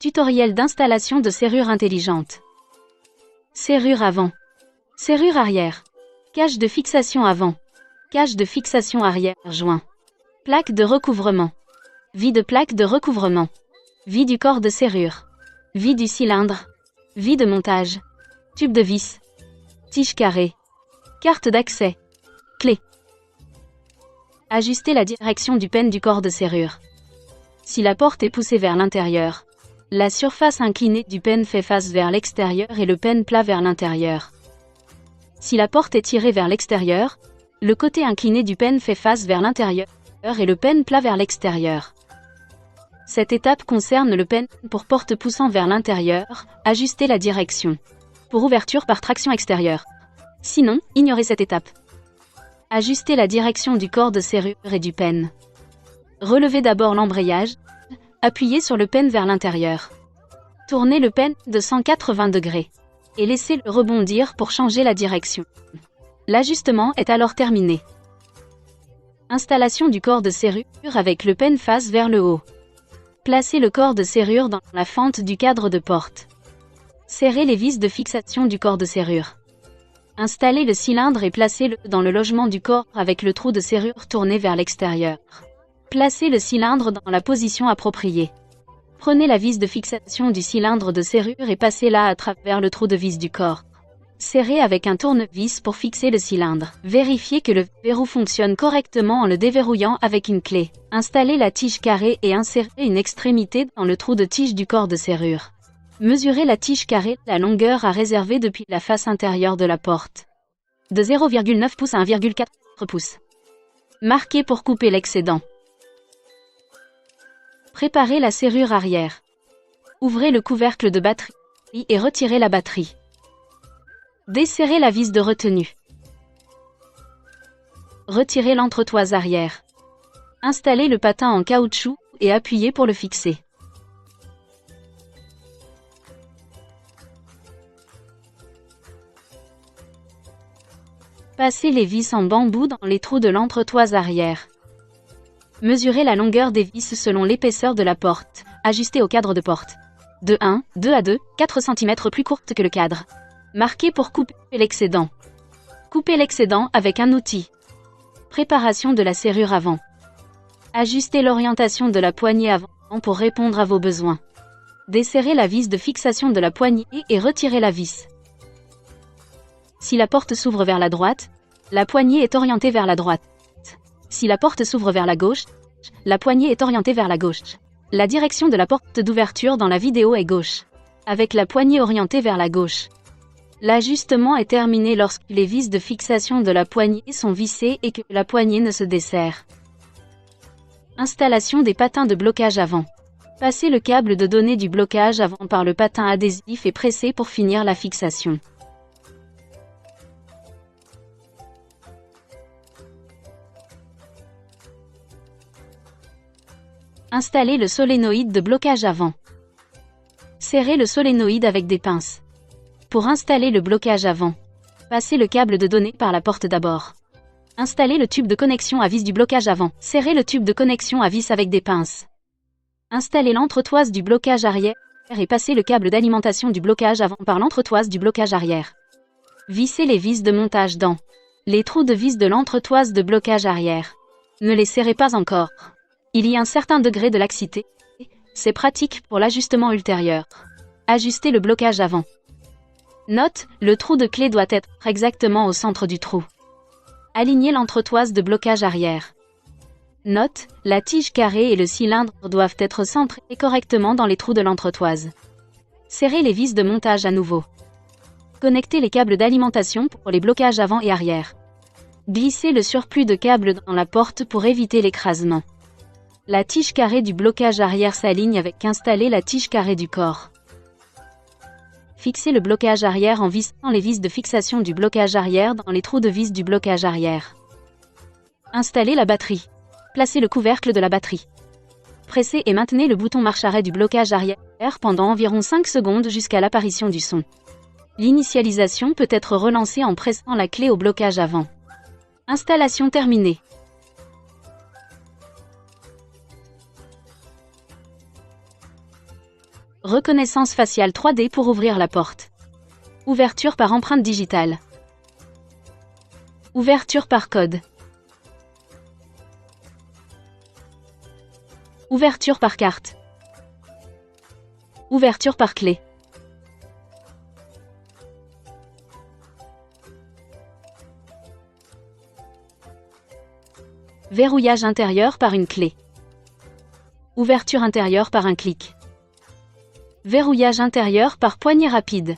Tutoriel d'installation de serrure intelligente. Serrure avant. Serrure arrière. Cage de fixation avant. Cage de fixation arrière joint. Plaque de recouvrement. Vie de plaque de recouvrement. Vie du corps de serrure. Vie du cylindre. Vie de montage. Tube de vis. Tige carrée. Carte d'accès. Clé. Ajuster la direction du pen du corps de serrure. Si la porte est poussée vers l'intérieur, la surface inclinée du pen fait face vers l'extérieur et le pen plat vers l'intérieur. Si la porte est tirée vers l'extérieur, le côté incliné du pen fait face vers l'intérieur et le pen plat vers l'extérieur. Cette étape concerne le pen pour porte poussant vers l'intérieur, ajuster la direction. Pour ouverture par traction extérieure. Sinon, ignorez cette étape. Ajuster la direction du corps de serrure et du pen. Relevez d'abord l'embrayage, appuyez sur le pen vers l'intérieur. Tournez le pen de 180 degrés et laissez-le rebondir pour changer la direction. L'ajustement est alors terminé. Installation du corps de serrure avec le pen face vers le haut. Placez le corps de serrure dans la fente du cadre de porte. Serrez les vis de fixation du corps de serrure. Installez le cylindre et placez-le dans le logement du corps avec le trou de serrure tourné vers l'extérieur. Placez le cylindre dans la position appropriée. Prenez la vis de fixation du cylindre de serrure et passez-la à travers le trou de vis du corps. Serrez avec un tournevis pour fixer le cylindre. Vérifiez que le verrou fonctionne correctement en le déverrouillant avec une clé. Installez la tige carrée et insérez une extrémité dans le trou de tige du corps de serrure. Mesurez la tige carrée, la longueur à réserver depuis la face intérieure de la porte. De 0,9 pouces à 1,4 pouces. Marquez pour couper l'excédent. Préparez la serrure arrière. Ouvrez le couvercle de batterie et retirez la batterie. Desserrez la vis de retenue. Retirez l'entretoise arrière. Installez le patin en caoutchouc et appuyez pour le fixer. Passez les vis en bambou dans les trous de l'entretoise arrière. Mesurez la longueur des vis selon l'épaisseur de la porte, ajustée au cadre de porte. De 1, 2 à 2, 4 cm plus courte que le cadre. Marquez pour couper l'excédent. Coupez l'excédent avec un outil. Préparation de la serrure avant. Ajustez l'orientation de la poignée avant pour répondre à vos besoins. Desserrez la vis de fixation de la poignée et retirez la vis. Si la porte s'ouvre vers la droite, la poignée est orientée vers la droite. Si la porte s'ouvre vers la gauche, la poignée est orientée vers la gauche. La direction de la porte d'ouverture dans la vidéo est gauche, avec la poignée orientée vers la gauche. L'ajustement est terminé lorsque les vis de fixation de la poignée sont vissées et que la poignée ne se desserre. Installation des patins de blocage avant. Passez le câble de données du blocage avant par le patin adhésif et pressez pour finir la fixation. Installez le solénoïde de blocage avant. Serrez le solénoïde avec des pinces. Pour installer le blocage avant, passez le câble de données par la porte d'abord. Installez le tube de connexion à vis du blocage avant. Serrez le tube de connexion à vis avec des pinces. Installez l'entretoise du blocage arrière et passez le câble d'alimentation du blocage avant par l'entretoise du blocage arrière. Vissez les vis de montage dans les trous de vis de l'entretoise de blocage arrière. Ne les serrez pas encore. Il y a un certain degré de laxité. C'est pratique pour l'ajustement ultérieur. Ajustez le blocage avant. Note, le trou de clé doit être exactement au centre du trou. Alignez l'entretoise de blocage arrière. Note, la tige carrée et le cylindre doivent être centrés correctement dans les trous de l'entretoise. Serrez les vis de montage à nouveau. Connectez les câbles d'alimentation pour les blocages avant et arrière. Glissez le surplus de câbles dans la porte pour éviter l'écrasement. La tige carrée du blocage arrière s'aligne avec installer la tige carrée du corps. Fixez le blocage arrière en vissant les vis de fixation du blocage arrière dans les trous de vis du blocage arrière. Installez la batterie. Placez le couvercle de la batterie. Pressez et maintenez le bouton marche-arrêt du blocage arrière pendant environ 5 secondes jusqu'à l'apparition du son. L'initialisation peut être relancée en pressant la clé au blocage avant. Installation terminée. Reconnaissance faciale 3D pour ouvrir la porte. Ouverture par empreinte digitale. Ouverture par code. Ouverture par carte. Ouverture par clé. Verrouillage intérieur par une clé. Ouverture intérieure par un clic. Verrouillage intérieur par poignée rapide.